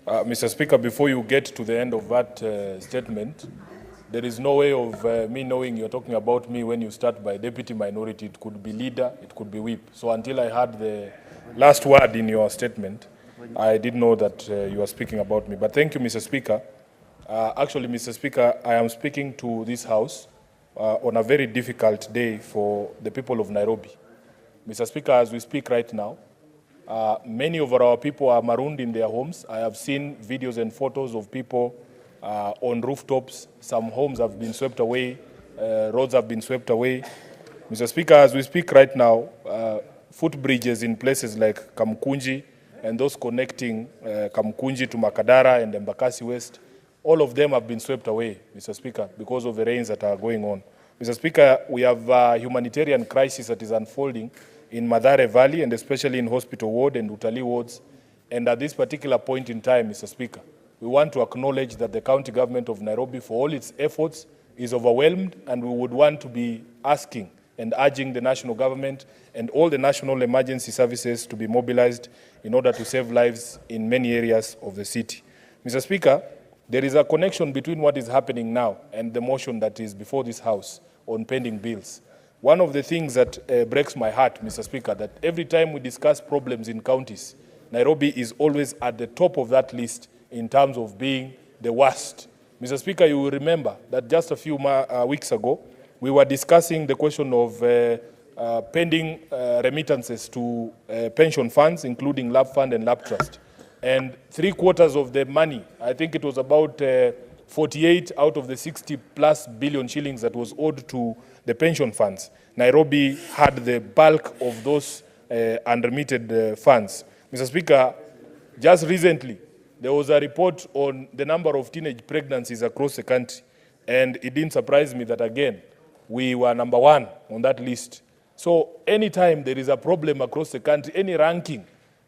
Mr. Speaker, before you get to the end of that statement, there is no way of me knowing you're talking about me when you start by deputy minority. It could be leader, it could be whip. So until I heard the last word in your statement, I didn't know that you were speaking about me. But thank you, Mr. Speaker. Actually, Mr. Speaker, I am speaking to this House on a very difficult day for the people of Nairobi. Mr. Speaker, as we speak right now, many of our people are marooned in their homes. I have seen videos and photos of people on rooftops. Some homes have been swept away, roads have been swept away. Mr. Speaker, as we speak right now, footbridges in places like Kamkunji and those connecting Kamkunji to Makadara and Embakasi West, all of them have been swept away, Mr. Speaker, because of the rains that are going on. Mr. Speaker, we have a humanitarian crisis that is unfolding in Mathare Valley, and especially in Hospital Ward and Utalii wards. And at this particular point in time, Mr. Speaker, we want to acknowledge that the county government of Nairobi, for all its efforts, is overwhelmed, and we would want to be asking and urging the national government and all the national emergency services to be mobilized in order to save lives in many areas of the city. Mr. Speaker, there is a connection between what is happening now and the motion that is before this House on pending bills. One of the things that breaks my heart, Mr. Speaker, that every time we discuss problems in counties, Nairobi is always at the top of that list in terms of being the worst. Mr. Speaker, you will remember that just a few weeks ago, we were discussing the question of pending remittances to pension funds, including Lab Fund and Lab Trust. And 3/4 of the money, I think it was about 48 out of the 60+ billion shillings that was owed to the pension funds. Nairobi had the bulk of those unremitted funds. Mr. Speaker, just recently, there was a report on the number of teenage pregnancies across the country, and it didn't surprise me that, again, we were number 1 on that list. So anytime there is a problem across the country, any ranking,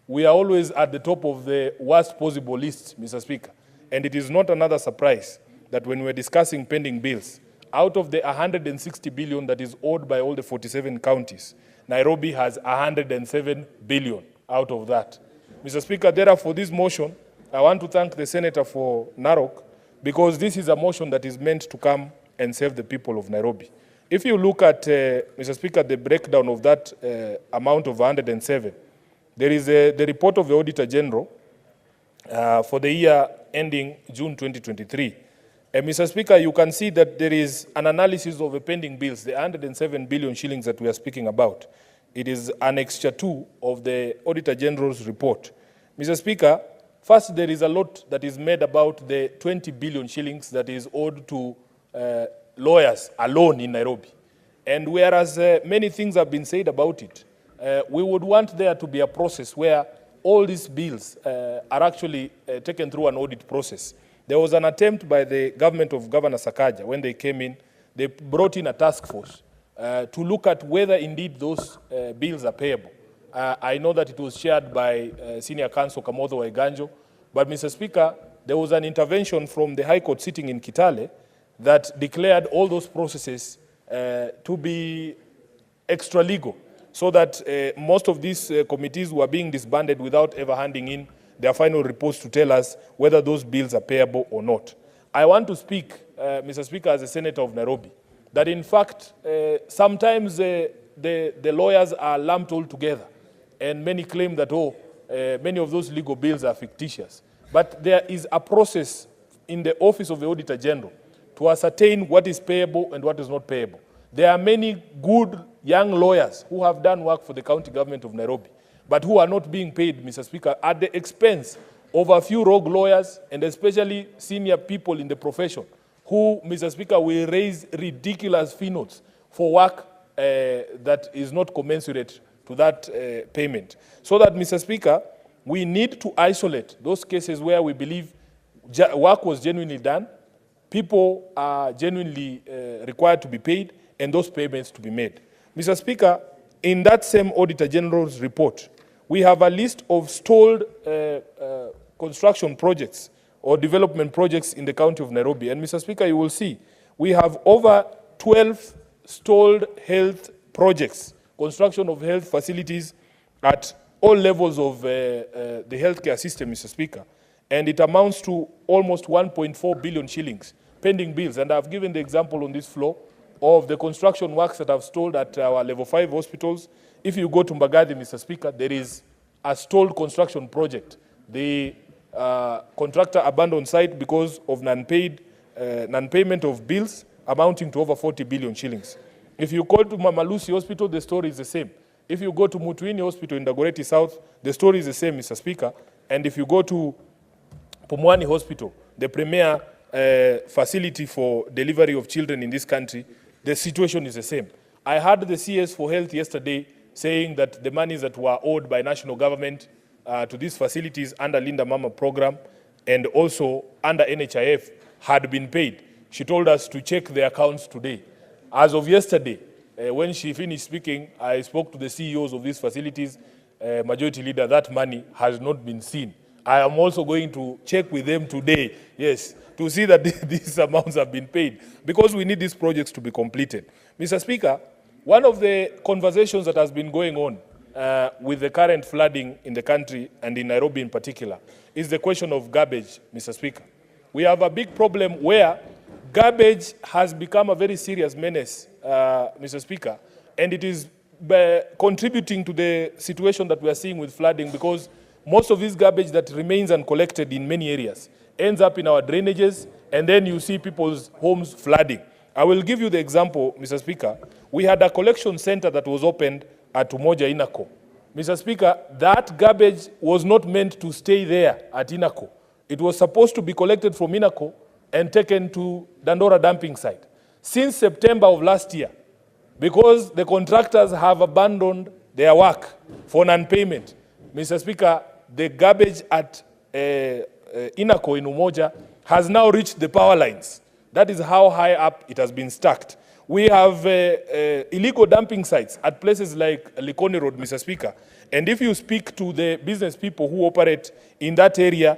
we are always at the top of the worst possible list, Mr. Speaker. And it is not another surprise that when we're discussing pending bills, out of the 160 billion that is owed by all the 47 counties, Nairobi has 107 billion out of that. Mr. Speaker, therefore, this motion, I want to thank the Senator for Narok, because this is a motion that is meant to come and save the people of Nairobi. If you look at, Mr. Speaker, the breakdown of that amount of 107, there is the report of the Auditor General for the year ending June 2023. Mr. Speaker, you can see that there is an analysis of the pending bills, the 107 billion shillings that we are speaking about. It is Annexure 2 of the Auditor General's report. Mr. Speaker, first, there is a lot that is made about the 20 billion shillings that is owed to lawyers alone in Nairobi. And whereas many things have been said about it, we would want there to be a process where all these bills are actually taken through an audit process. There was an attempt by the government of Governor Sakaja. When they came in, they brought in a task force to look at whether indeed those bills are payable. I know that it was shared by Senior Counsel Kamotho Waiganjo, but Mr. Speaker, there was an intervention from the High Court sitting in Kitale that declared all those processes to be extra legal, so that most of these committees were being disbanded without ever handing in their final reports to tell us whether those bills are payable or not. I want to speak, Mr. Speaker, as a senator of Nairobi, that in fact, sometimes the lawyers are lumped all together, and many claim that, many of those legal bills are fictitious. But there is a process in the Office of the Auditor General to ascertain what is payable and what is not payable. There are many good young lawyers who have done work for the county government of Nairobi, but who are not being paid, Mr. Speaker, at the expense of a few rogue lawyers, and especially senior people in the profession, who, Mr. Speaker, will raise ridiculous fee notes for work that is not commensurate to that payment. So that, Mr. Speaker, we need to isolate those cases where we believe work was genuinely done, people are genuinely required to be paid, and those payments to be made. Mr. Speaker, in that same Auditor General's report, we have a list of stalled construction projects or development projects in the county of Nairobi. And Mr. Speaker, you will see, we have over 12 stalled health projects, construction of health facilities at all levels of the healthcare system, Mr. Speaker. and it amounts to almost 1.4 billion shillings pending bills. And I've given the example on this floor of the construction works that I've stalled at our level 5 hospitals. If you go to Mbagathi, Mr. Speaker, there is a stalled construction project. The contractor abandoned site because of non-payment of bills amounting to over 40 billion shillings. If you go to Mama Lucy Hospital, the story is the same. If you go to Mutuini Hospital in Dagoretti South, the story is the same, Mr. Speaker. And if you go to Pumwani Hospital, the premier facility for delivery of children in this country, the situation is the same. I heard the CS for Health yesterday saying that the monies that were owed by national government to these facilities under Linda Mama program and also under NHIF had been paid. She told us to check the accounts today. As of yesterday, when she finished speaking, I spoke to the CEOs of these facilities, Majority Leader, that money has not been seen. I am also going to check with them today, yes, to see that these amounts have been paid, because we need these projects to be completed. Mr. Speaker, one of the conversations that has been going on with the current flooding in the country, and in Nairobi in particular, is the question of garbage, Mr. Speaker. We have a big problem where garbage has become a very serious menace, Mr. Speaker, and it is contributing to the situation that we are seeing with flooding, because most of this garbage that remains uncollected in many areas ends up in our drainages, and then you see people's homes flooding. I will give you the example, Mr. Speaker. We had a collection center that was opened at Umoja Inako. Mr. Speaker, that garbage was not meant to stay there at Inako. It was supposed to be collected from Inako and taken to Dandora dumping site. Since September of last year, because the contractors have abandoned their work for non-payment, Mr. Speaker, the garbage at Inako in Umoja has now reached the power lines. That is how high up it has been stacked. We have illegal dumping sites at places like Likoni Road, Mr. Speaker. And if you speak to the business people who operate in that area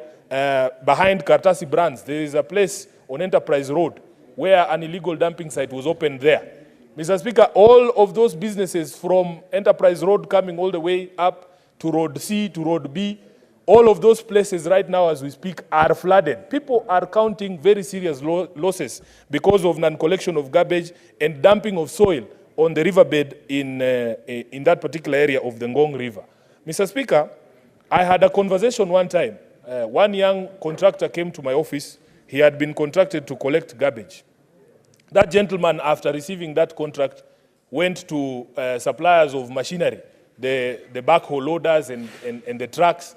behind Kartasi Brands, there is a place on Enterprise Road where an illegal dumping site was opened there. Mr. Speaker, all of those businesses from Enterprise Road coming all the way up to Road C, to Road B, all of those places right now as we speak are flooded. People are counting very serious losses because of non-collection of garbage and dumping of soil on the riverbed in that particular area of the Ngong River. Mr. Speaker, I had a conversation one time. One young contractor came to my office. He had been contracted to collect garbage. That gentleman, after receiving that contract, went to suppliers of machinery, the backhoe loaders and the trucks,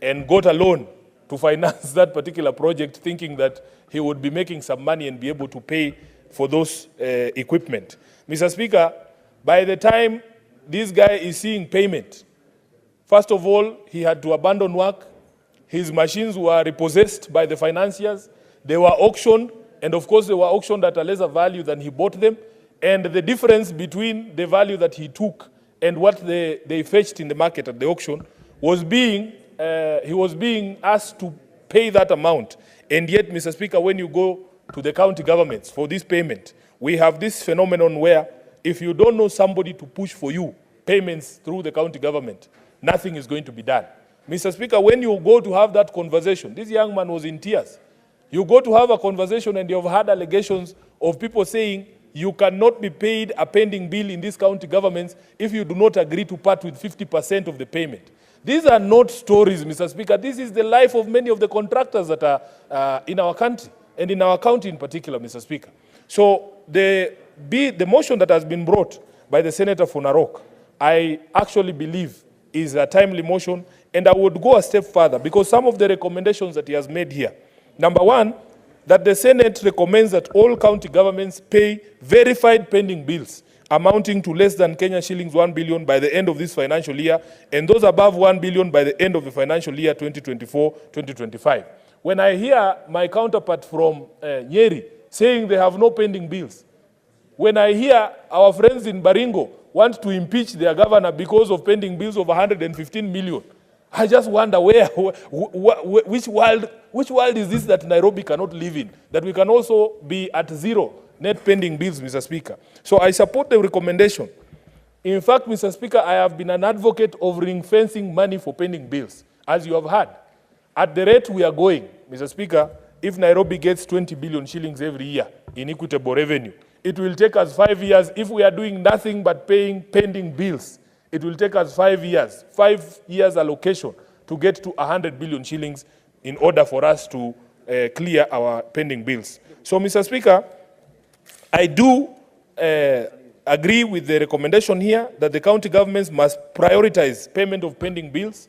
and got a loan to finance that particular project, thinking that he would be making some money and be able to pay for those equipment. Mr. Speaker, by the time this guy is seeing payment, first of all, he had to abandon work. His machines were repossessed by the financiers. They were auctioned, and of course they were auctioned at a lesser value than he bought them. And the difference between the value that he took and what they fetched in the market at the auction was he was being asked to pay that amount. And yet, Mr. Speaker, when you go to the county governments for this payment, we have this phenomenon where if you don't know somebody to push for you payments through the county government, nothing is going to be done. Mr. Speaker, when you go to have that conversation, this young man was in tears. You go to have a conversation and you've had allegations of people saying you cannot be paid a pending bill in these county governments if you do not agree to part with 50% of the payment. These are not stories, Mr. Speaker. This is the life of many of the contractors that are in our country, and in our county in particular, Mr. Speaker. So the motion that has been brought by the Senator for Narok, I actually believe is a timely motion, and I would go a step further because some of the recommendations that he has made here. Number one, that the Senate recommends that all county governments pay verified pending bills amounting to less than Kenya shillings 1 billion by the end of this financial year, and those above 1 billion by the end of the financial year 2024-2025. When I hear my counterpart from Nyeri saying they have no pending bills, when I hear our friends in Baringo want to impeach their governor because of pending bills of 115 million, I just wonder which world is this that Nairobi cannot live in, that we can also be at zero net pending bills, Mr. Speaker. So I support the recommendation. In fact, Mr. Speaker, I have been an advocate of ring-fencing money for pending bills, as you have heard. At the rate we are going, Mr. Speaker, if Nairobi gets 20 billion shillings every year in equitable revenue, it will take us 5 years. If we are doing nothing but paying pending bills, it will take us 5 years, 5 years allocation to get to 100 billion shillings in order for us to clear our pending bills. So, Mr. Speaker, I do agree with the recommendation here that the county governments must prioritize payment of pending bills.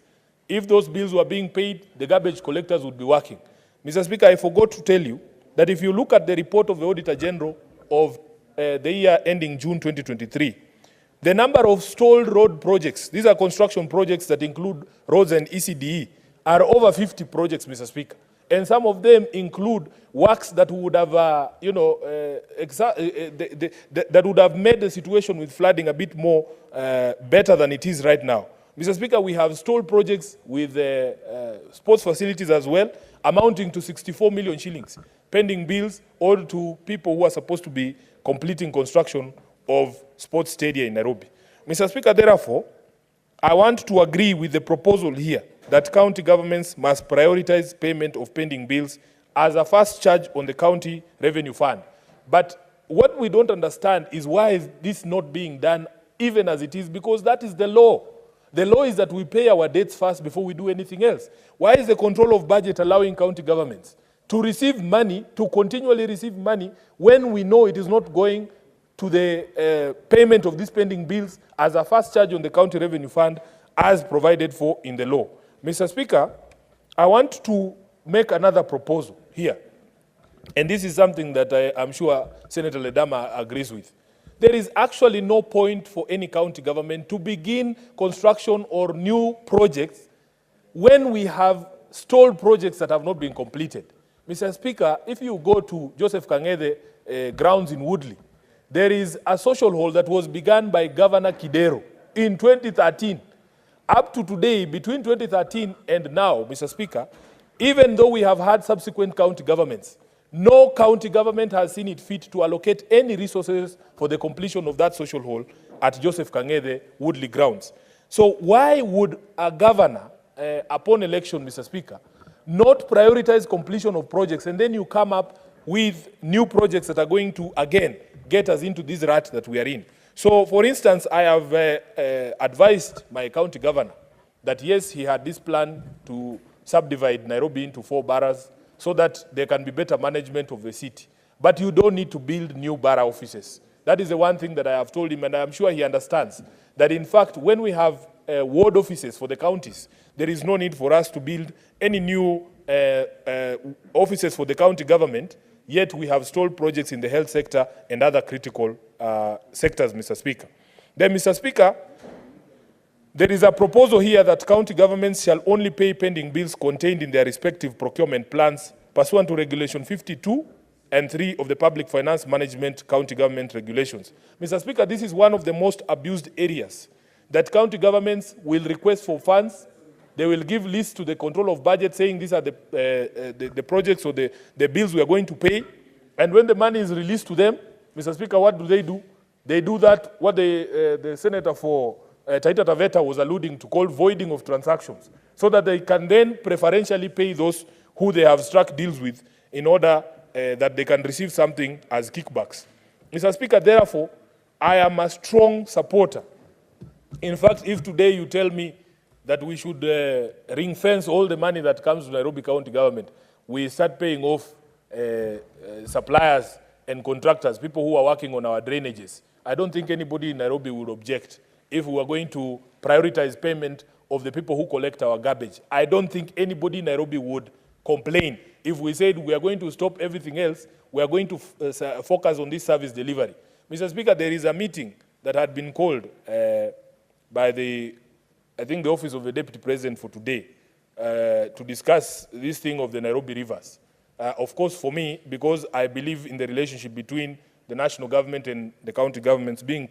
If those bills were being paid, the garbage collectors would be working. Mr. Speaker, I forgot to tell you that if you look at the report of the Auditor General of the year ending June 2023, the number of stalled road projects, these are construction projects that include roads and ECDE, are over 50 projects, Mr. Speaker. And some of them include works that would have, that would have made the situation with flooding a bit more better than it is right now. Mr. Speaker, we have stalled projects with sports facilities as well, amounting to 64 million shillings, pending bills owed to people who are supposed to be completing construction of sports stadia in Nairobi. Mr. Speaker, therefore, I want to agree with the proposal here that county governments must prioritize payment of pending bills as a first charge on the county revenue fund. But what we don't understand is why is this not being done even as it is, because that is the law. The law is that we pay our debts first before we do anything else. Why is the control of budget allowing county governments to receive money, to continually receive money, when we know it is not going to the payment of these pending bills as a first charge on the county revenue fund as provided for in the law? Mr. Speaker, I want to make another proposal here. And this is something that I'm sure Senator Ledama agrees with. There is actually no point for any county government to begin construction or new projects when we have stalled projects that have not been completed. Mr. Speaker, if you go to Joseph Kang'ethe grounds in Woodley, there is a social hall that was begun by Governor Kidero in 2013. Up to today, between 2013 and now, Mr. Speaker, even though we have had subsequent county governments, no county government has seen it fit to allocate any resources for the completion of that social hall at Joseph Kang'ethe Woodley grounds. So why would a governor, upon election, Mr. Speaker, not prioritize completion of projects, and then you come up with new projects that are going to, again, get us into this rut that we are in? So, for instance, I have advised my county governor that, yes, he had this plan to subdivide Nairobi into 4 boroughs so that there can be better management of the city. But you don't need to build new borough offices. That is the one thing that I have told him, and I'm sure he understands, that in fact, when we have ward offices for the counties, there is no need for us to build any new offices for the county government, yet we have stalled projects in the health sector and other critical sectors, Mr. Speaker. Then, Mr. Speaker, there is a proposal here that county governments shall only pay pending bills contained in their respective procurement plans pursuant to Regulation 52 and 3 of the Public Finance Management County Government Regulations. Mr. Speaker, this is one of the most abused areas, that county governments will request for funds. They will give lists to the control of budget saying these are the projects or the bills we are going to pay. And when the money is released to them, Mr. Speaker, what do? They do that, what the Senator for Taita Taveta was alluding to, called voiding of transactions, so that they can then preferentially pay those who they have struck deals with in order that they can receive something as kickbacks. Mr. Speaker, therefore, I am a strong supporter. In fact, if today you tell me that we should ring fence all the money that comes to Nairobi County government, we start paying off suppliers and contractors, people who are working on our drainages, I don't think anybody in Nairobi would object if we are going to prioritize payment of the people who collect our garbage. I don't think anybody in Nairobi would complain if we said we are going to stop everything else, we are going to focus on this service delivery. Mr. Speaker, there is a meeting that had been called by the Office of the Deputy President for today to discuss this thing of the Nairobi rivers. Of course, for me, because I believe in the relationship between the national government and the county governments being